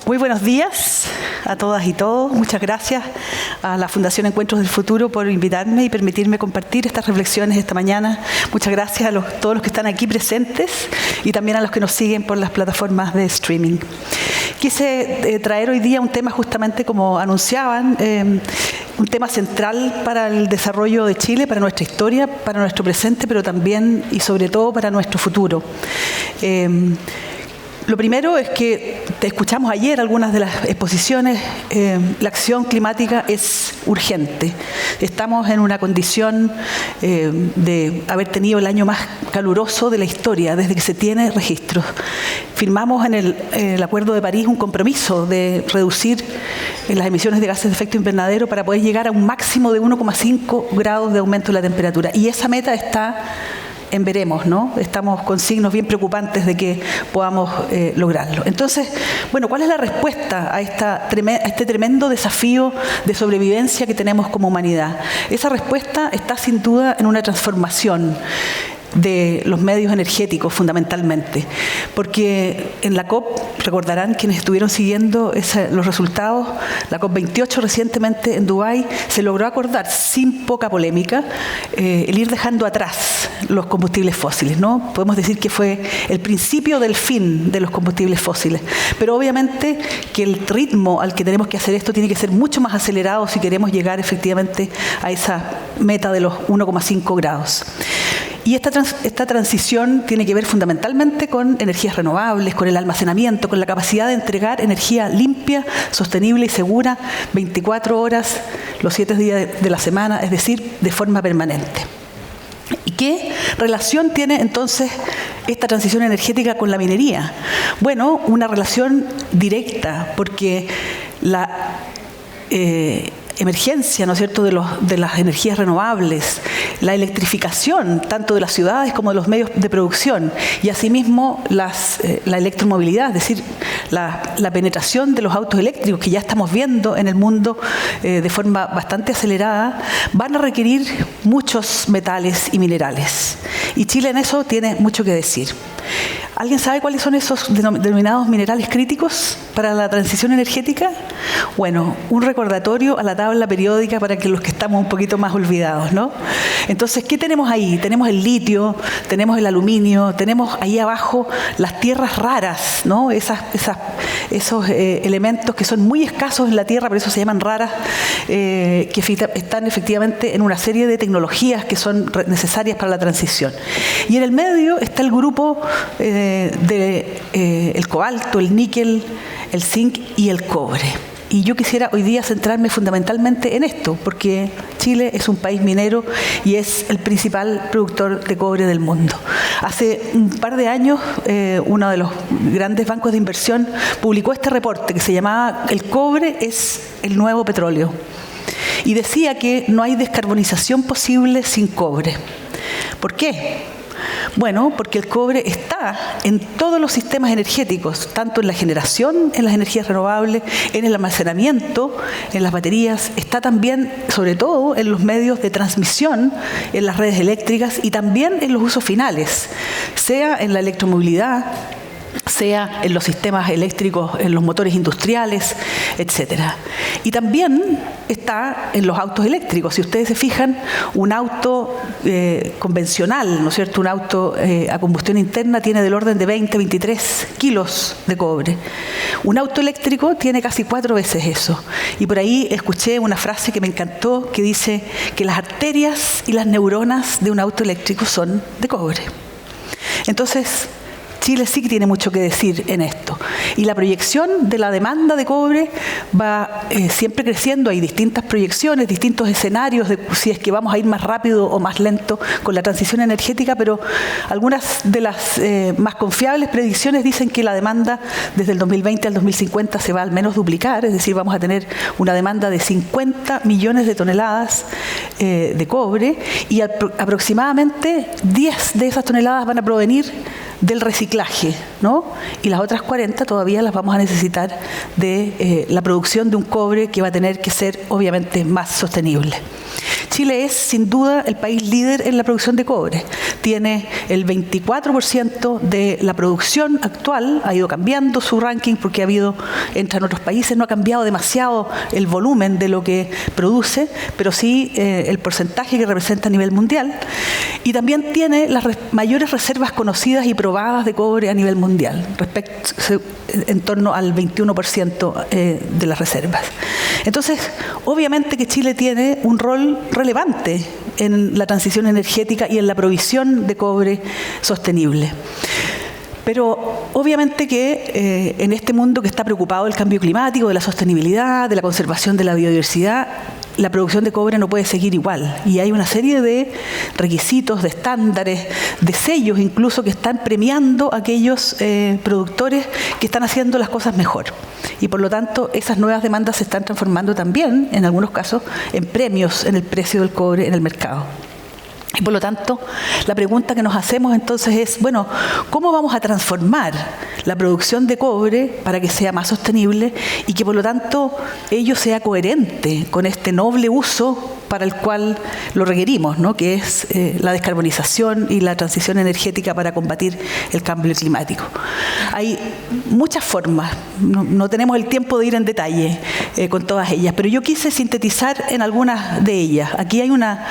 Muy buenos días a todas y todos. Muchas gracias a la Fundación Encuentros del Futuro por invitarme y permitirme compartir estas reflexiones esta mañana. Muchas gracias a todos los que están aquí presentes y también a los que nos siguen por las plataformas de streaming. Quise traer hoy día un tema justamente como anunciaban, un tema central para el desarrollo de Chile, para nuestra historia, para nuestro presente, pero también y sobre todo para nuestro futuro. Lo primero es que escuchamos ayer algunas de las exposiciones, la acción climática es urgente. Estamos en una condición de haber tenido el año más caluroso de la historia, desde que se tiene registros. Firmamos en el Acuerdo de París un compromiso de reducir las emisiones de gases de efecto invernadero para poder llegar a un máximo de 1,5 grados de aumento de la temperatura. Y esa meta está en veremos, ¿no? Estamos con signos bien preocupantes de que podamos lograrlo. Entonces, bueno, ¿cuál es la respuesta a este tremendo desafío de sobrevivencia que tenemos como humanidad? Esa respuesta está sin duda en una transformación de los medios energéticos fundamentalmente, porque en la COP, recordarán quienes estuvieron siguiendo los resultados, la COP28 recientemente en Dubái, se logró acordar sin poca polémica el ir dejando atrás los combustibles fósiles, ¿no? Podemos decir que fue el principio del fin de los combustibles fósiles, pero obviamente que el ritmo al que tenemos que hacer esto tiene que ser mucho más acelerado si queremos llegar efectivamente a esa meta de los 1,5 grados. Y esta transición tiene que ver fundamentalmente con energías renovables, con el almacenamiento, con la capacidad de entregar energía limpia, sostenible y segura 24 horas, los 7 días de la semana, es decir, de forma permanente. ¿Y qué relación tiene entonces esta transición energética con la minería? Bueno, una relación directa, porque la emergencia, ¿no es cierto?, de las energías renovables, la electrificación tanto de las ciudades como de los medios de producción y asimismo la electromovilidad, es decir, la penetración de los autos eléctricos que ya estamos viendo en el mundo de forma bastante acelerada, van a requerir muchos metales y minerales. Y Chile en eso tiene mucho que decir. ¿Alguien sabe cuáles son esos denominados minerales críticos para la transición energética? Bueno, un recordatorio a la tabla periódica para que los que estamos un poquito más olvidados, ¿no? Entonces, ¿qué tenemos ahí? Tenemos el litio, tenemos el aluminio, tenemos ahí abajo las tierras raras, ¿no? Esos elementos que son muy escasos en la Tierra, por eso se llaman raras, que están efectivamente en una serie de tecnologías que son necesarias para la transición. Y en el medio está el grupo el cobalto, el níquel, el zinc y el cobre. Y yo quisiera hoy día centrarme fundamentalmente en esto, porque Chile es un país minero y es el principal productor de cobre del mundo. Hace un par de años, uno de los grandes bancos de inversión publicó este reporte que se llamaba "El cobre es el nuevo petróleo". Y decía que no hay descarbonización posible sin cobre. ¿Por qué? Bueno, porque el cobre está en todos los sistemas energéticos, tanto en la generación, en las energías renovables, en el almacenamiento, en las baterías, está también, sobre todo, en los medios de transmisión, en las redes eléctricas y también en los usos finales, sea en la electromovilidad, sea en los sistemas eléctricos, en los motores industriales, etcétera. Y también está en los autos eléctricos. Si ustedes se fijan, un auto convencional, ¿no es cierto?, un auto a combustión interna tiene del orden de 23 kilos de cobre. Un auto eléctrico tiene casi 4 veces eso. Y por ahí escuché una frase que me encantó, que dice que las arterias y las neuronas de un auto eléctrico son de cobre. Entonces, Chile sí que tiene mucho que decir en esto. Y la proyección de la demanda de cobre va siempre creciendo. Hay distintas proyecciones, distintos escenarios de si es que vamos a ir más rápido o más lento con la transición energética, pero algunas de las más confiables predicciones dicen que la demanda desde el 2020 al 2050 se va al menos duplicar, es decir, vamos a tener una demanda de 50 millones de toneladas de cobre y aproximadamente 10 de esas toneladas van a provenir del reciclaje, ¿no? Y las otras 40 todavía las vamos a necesitar de la producción de un cobre que va a tener que ser obviamente más sostenible. Chile es, sin duda, el país líder en la producción de cobre. Tiene el 24% de la producción actual, ha ido cambiando su ranking porque entra en otros países, no ha cambiado demasiado el volumen de lo que produce, pero sí el porcentaje que representa a nivel mundial. Y también tiene las mayores reservas conocidas y probadas de cobre a nivel mundial, en torno al 21% de las reservas. Entonces, obviamente que Chile tiene un rol relevante en la transición energética y en la provisión de cobre sostenible. Pero obviamente que en este mundo que está preocupado del cambio climático, de la sostenibilidad, de la conservación de la biodiversidad, la producción de cobre no puede seguir igual. Y hay una serie de requisitos, de estándares, de sellos incluso que están premiando a aquellos productores que están haciendo las cosas mejor. Y por lo tanto, esas nuevas demandas se están transformando también, en algunos casos, en premios en el precio del cobre en el mercado. Y por lo tanto, la pregunta que nos hacemos entonces es, bueno, ¿cómo vamos a transformar la producción de cobre para que sea más sostenible y que por lo tanto ello sea coherente con este noble uso para el cual lo requerimos, ¿no? Que es la descarbonización y la transición energética para combatir el cambio climático? Hay muchas formas, no tenemos el tiempo de ir en detalle con todas ellas, pero yo quise sintetizar en algunas de ellas. Aquí hay una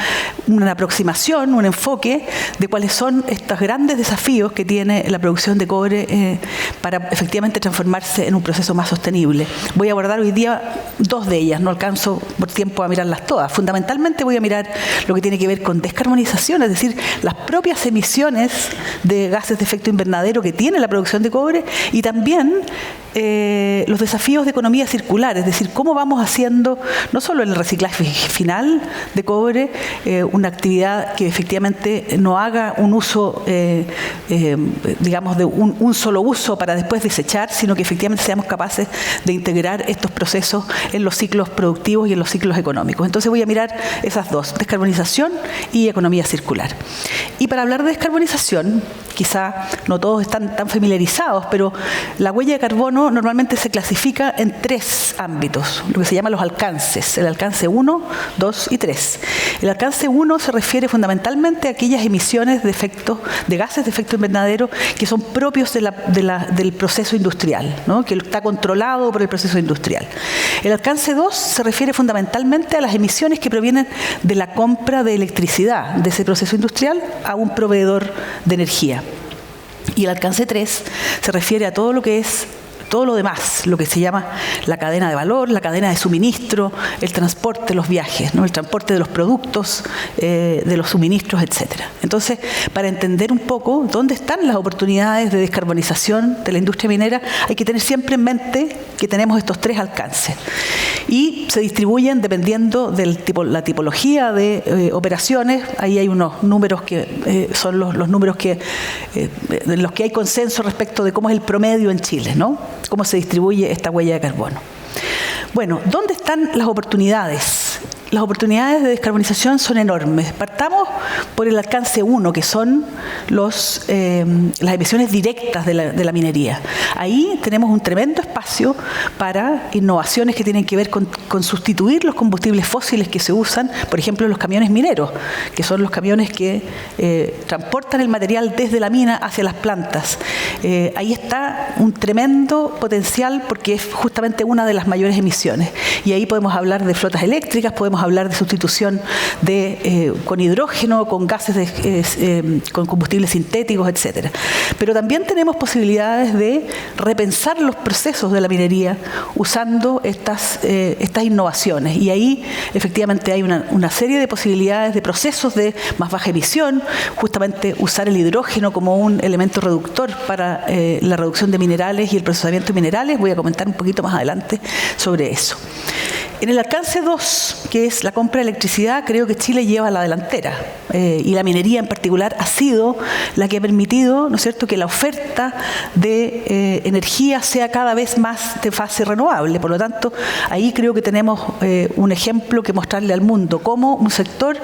aproximación, un enfoque de cuáles son estos grandes desafíos que tiene la producción de cobre para efectivamente transformarse en un proceso más sostenible. Voy a abordar hoy día dos de ellas, no alcanzo por tiempo a mirarlas todas. Fundamentalmente voy a mirar lo que tiene que ver con descarbonización, es decir, las propias emisiones de gases de efecto invernadero que tiene la producción de cobre y también los desafíos de economía circular, es decir, cómo vamos haciendo no solo el reciclaje final de cobre, una actividad que efectivamente no haga un uso, digamos, de un solo uso para después desechar, sino que efectivamente seamos capaces de integrar estos procesos en los ciclos productivos y en los ciclos económicos. Entonces voy a mirar esas dos, descarbonización y economía circular. Y para hablar de descarbonización, quizá no todos están tan familiarizados, pero la huella de carbono normalmente se clasifica en tres ámbitos, lo que se llama los alcances, el alcance 1, 2 y 3. El alcance 1 se refiere fundamentalmente a aquellas emisiones de gases de efecto invernadero que son propios del proceso industrial, ¿no? Que está controlado por el proceso industrial. El alcance 2 se refiere fundamentalmente a las emisiones que provienen de la compra de electricidad de ese proceso industrial a un proveedor de energía. Y el alcance 3 se refiere a todo lo demás, lo que se llama la cadena de valor, la cadena de suministro, el transporte, los viajes, ¿no? El transporte de los productos, de los suministros, etc. Entonces, para entender un poco dónde están las oportunidades de descarbonización de la industria minera, hay que tener siempre en mente que tenemos estos tres alcances. Y se distribuyen dependiendo de la tipología de operaciones. Ahí hay unos números que son los números en los que hay consenso respecto de cómo es el promedio en Chile, ¿no? Cómo se distribuye esta huella de carbono. Bueno, ¿dónde están las oportunidades? Las oportunidades de descarbonización son enormes. Partamos por el alcance 1, que son las emisiones directas de la minería. Ahí tenemos un tremendo espacio para innovaciones que tienen que ver con sustituir los combustibles fósiles que se usan, por ejemplo, los camiones mineros, que son los camiones que transportan el material desde la mina hacia las plantas. Ahí está un tremendo potencial porque es justamente una de las mayores emisiones. Y ahí podemos hablar de flotas eléctricas, podemos hablar de sustitución con hidrógeno, con gases con combustibles sintéticos, etcétera. Pero también tenemos posibilidades de repensar los procesos de la minería usando estas innovaciones. Y ahí efectivamente hay una serie de posibilidades de procesos de más baja emisión, justamente usar el hidrógeno como un elemento reductor para la reducción de minerales y el procesamiento de minerales. Voy a comentar un poquito más adelante sobre eso. En el alcance 2, que es la compra de electricidad, creo que Chile lleva la delantera y la minería en particular ha sido la que ha permitido, ¿no es cierto?, que la oferta de energía sea cada vez más de fase renovable. Por lo tanto, ahí creo que tenemos un ejemplo que mostrarle al mundo, cómo un sector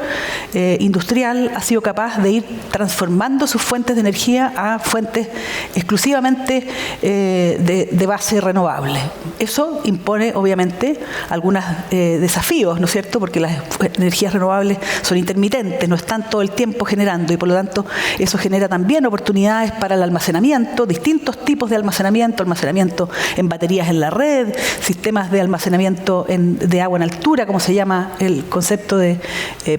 industrial ha sido capaz de ir transformando sus fuentes de energía a fuentes exclusivamente de base renovable. Eso impone, obviamente, algunos desafíos, ¿no es cierto? Porque las energías renovables son intermitentes, no están todo el tiempo generando y por lo tanto eso genera también oportunidades para el almacenamiento, distintos tipos de almacenamiento en baterías en la red, sistemas de almacenamiento de agua en altura, como se llama el concepto de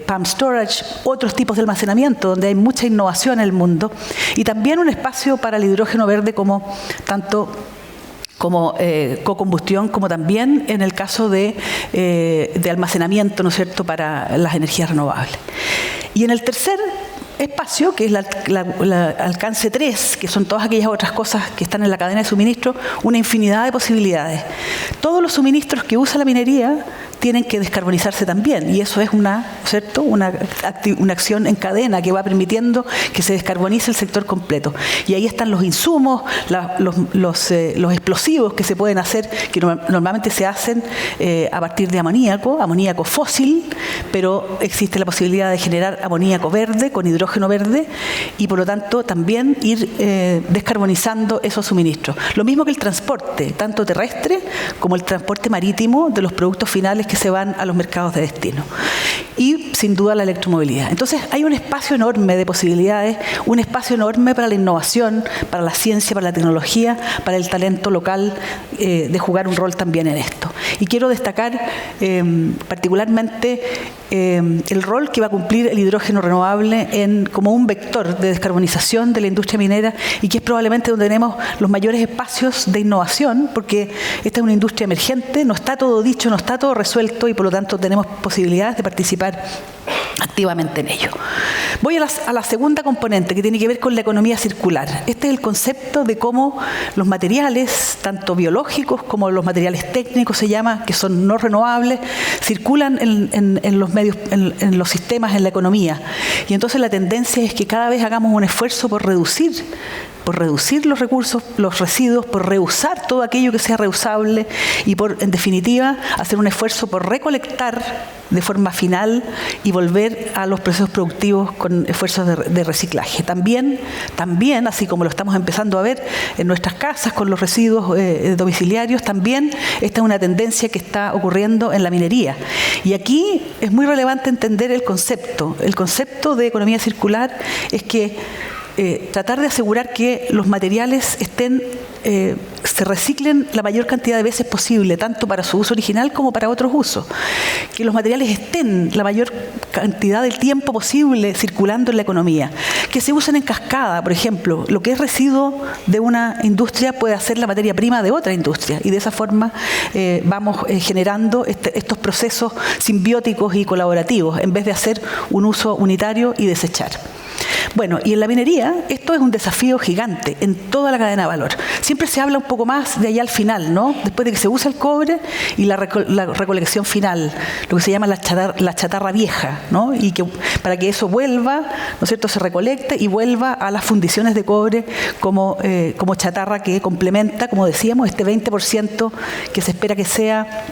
pump storage, otros tipos de almacenamiento donde hay mucha innovación en el mundo y también un espacio para el hidrógeno verde como co-combustión, como también en el caso de almacenamiento, ¿no es cierto?, para las energías renovables. Y en el tercer espacio, que es la alcance 3, que son todas aquellas otras cosas que están en la cadena de suministro, una infinidad de posibilidades. Todos los suministros que usa la minería tienen que descarbonizarse también, y eso es una acción en cadena que va permitiendo que se descarbonice el sector completo. Y ahí están los insumos, los explosivos que se pueden hacer, que normalmente se hacen a partir de amoníaco fósil, pero existe la posibilidad de generar amoníaco verde con hidrógeno verde y por lo tanto también ir descarbonizando esos suministros. Lo mismo que el transporte, tanto terrestre como el transporte marítimo de los productos finales que se van a los mercados de destino. Y sin duda la electromovilidad. Entonces hay un espacio enorme de posibilidades, un espacio enorme para la innovación, para la ciencia, para la tecnología, para el talento local de jugar un rol también en esto. Y quiero destacar particularmente el rol que va a cumplir el hidrógeno renovable como un vector de descarbonización de la industria minera y que es probablemente donde tenemos los mayores espacios de innovación, porque esta es una industria emergente, no está todo dicho, no está todo resuelto y por lo tanto tenemos posibilidades de participar activamente en ello. Voy a la segunda componente que tiene que ver con la economía circular. Este es el concepto de cómo los materiales, tanto biológicos como los materiales técnicos se llama, que son no renovables, circulan en los medios, en los sistemas, en la economía. Y entonces la tendencia es que cada vez hagamos un esfuerzo por reducir los recursos, los residuos, por reusar todo aquello que sea reusable y por, en definitiva, hacer un esfuerzo por recolectar de forma final y volver a los procesos productivos con esfuerzos de reciclaje. También, así como lo estamos empezando a ver en nuestras casas con los residuos domiciliarios, también esta es una tendencia que está ocurriendo en la minería. Y aquí es muy relevante entender el concepto. El concepto de economía circular es que tratar de asegurar que los materiales se reciclen la mayor cantidad de veces posible, tanto para su uso original como para otros usos. Que los materiales estén la mayor cantidad del tiempo posible circulando en la economía. Que se usen en cascada, por ejemplo. Lo que es residuo de una industria puede ser la materia prima de otra industria. Y de esa forma vamos generando estos procesos simbióticos y colaborativos, en vez de hacer un uso unitario y desechar. Bueno, y en la minería esto es un desafío gigante en toda la cadena de valor. Siempre se habla un poco más de allá al final, ¿no? Después de que se usa el cobre y la recolección final, lo que se llama la chatarra vieja, ¿no? Y que para que eso vuelva, ¿no es cierto?, se recolecte y vuelva a las fundiciones de cobre como chatarra que complementa, como decíamos, este 20% que se espera que sea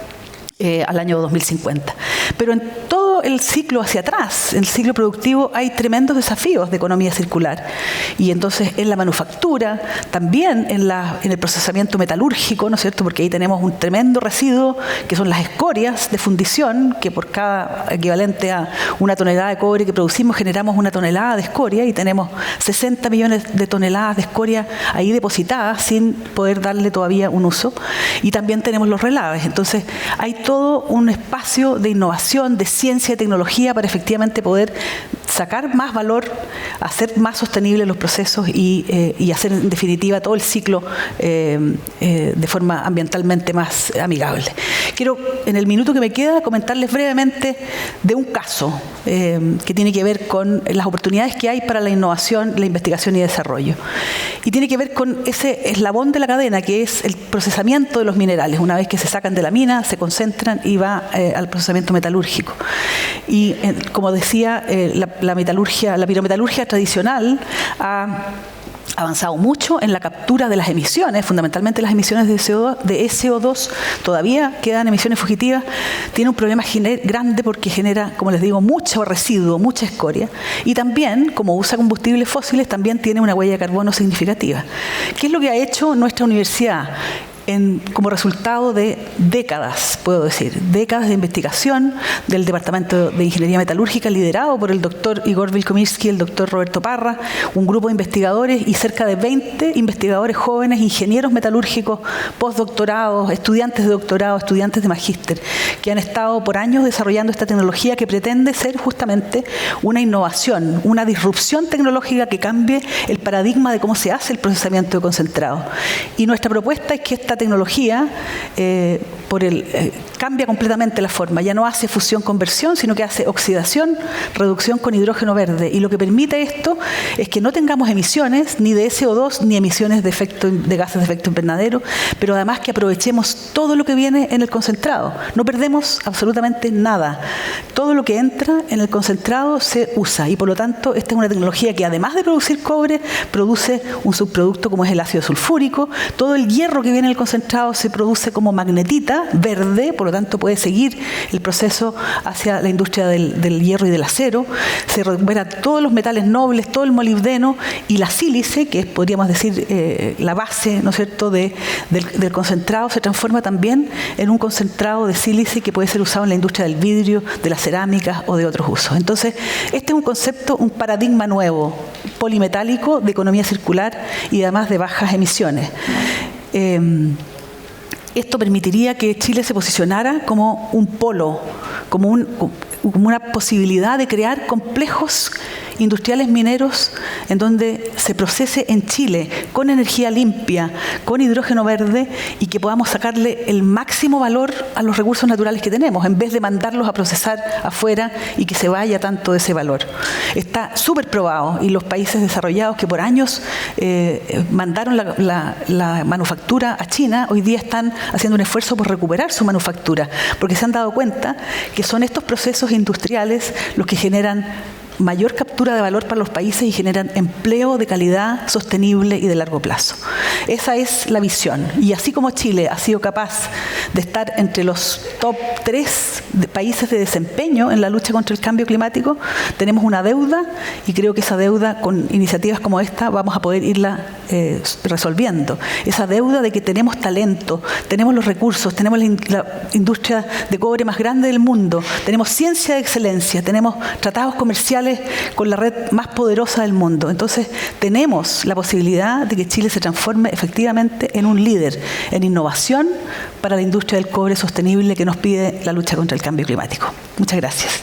al año 2050. Pero en todo el ciclo hacia atrás, en el ciclo productivo, hay tremendos desafíos de economía circular. Y entonces en la manufactura, también en el procesamiento metalúrgico, ¿no es cierto?, porque ahí tenemos un tremendo residuo que son las escorias de fundición, que por cada equivalente a una tonelada de cobre que producimos generamos una tonelada de escoria y tenemos 60 millones de toneladas de escoria ahí depositadas sin poder darle todavía un uso. Y también tenemos los relaves. Entonces hay todo un espacio de innovación, de ciencia y tecnología para efectivamente poder sacar más valor, hacer más sostenibles los procesos y hacer en definitiva todo el ciclo de forma ambientalmente más amigable. Quiero, en el minuto que me queda, comentarles brevemente de un caso que tiene que ver con las oportunidades que hay para la innovación, la investigación y desarrollo. Y tiene que ver con ese eslabón de la cadena que es el procesamiento de los minerales. Una vez que se sacan de la mina, se concentran y va al procesamiento metalúrgico. Y como decía, la pirometalurgia tradicional ha avanzado mucho en la captura de las emisiones, fundamentalmente las emisiones de SO2, todavía quedan emisiones fugitivas, tiene un problema grande porque genera, como les digo, mucho residuo, mucha escoria, y también, como usa combustibles fósiles, también tiene una huella de carbono significativa. ¿Qué es lo que ha hecho nuestra universidad? como resultado de décadas, puedo decir, décadas de investigación del Departamento de Ingeniería Metalúrgica, liderado por el doctor Igor Vilkomirski, el doctor Roberto Parra, un grupo de investigadores y cerca de 20 investigadores jóvenes, ingenieros metalúrgicos, postdoctorados, estudiantes de doctorado, estudiantes de magíster, que han estado por años desarrollando esta tecnología que pretende ser justamente una innovación, una disrupción tecnológica que cambie el paradigma de cómo se hace el procesamiento de concentrado. Y nuestra propuesta es que esta tecnología cambia completamente la forma, ya no hace fusión-conversión, sino que hace oxidación, reducción con hidrógeno verde. Y lo que permite esto es que no tengamos emisiones ni de CO2 ni emisiones de gases de efecto invernadero, pero además que aprovechemos todo lo que viene en el concentrado. No perdemos absolutamente nada. Todo lo que entra en el concentrado se usa y por lo tanto esta es una tecnología que además de producir cobre, produce un subproducto como es el ácido sulfúrico. Todo el hierro que viene en el concentrado se produce como magnetita verde, por lo tanto puede seguir el proceso hacia la industria del hierro y del acero. Se recupera todos los metales nobles, todo el molibdeno y la sílice, que es, podríamos decir, la base, ¿no es cierto?, del concentrado, se transforma también en un concentrado de sílice que puede ser usado en la industria del vidrio, de las cerámicas o de otros usos. Entonces, este es un concepto, un paradigma nuevo, polimetálico, de economía circular y además de bajas emisiones. Esto permitiría que Chile se posicionara como un polo, como una posibilidad de crear complejos industriales mineros en donde se procese en Chile con energía limpia, con hidrógeno verde y que podamos sacarle el máximo valor a los recursos naturales que tenemos en vez de mandarlos a procesar afuera y que se vaya tanto de ese valor. Está súper probado y los países desarrollados que por años mandaron la manufactura a China hoy día están haciendo un esfuerzo por recuperar su manufactura porque se han dado cuenta que son estos procesos industriales los que generan mayor captura de valor para los países y generan empleo de calidad, sostenible y de largo plazo. Esa es la visión. Y así como Chile ha sido capaz de estar entre los top 3 de países de desempeño en la lucha contra el cambio climático, tenemos una deuda y creo que esa deuda, con iniciativas como esta, vamos a poder irla resolviendo. Esa deuda de que tenemos talento, tenemos los recursos, tenemos la industria de cobre más grande del mundo, tenemos ciencia de excelencia, tenemos tratados comerciales con la red más poderosa del mundo. Entonces, tenemos la posibilidad de que Chile se transforme efectivamente en un líder en innovación para la industria del cobre sostenible que nos pide la lucha contra el cambio climático. Muchas gracias.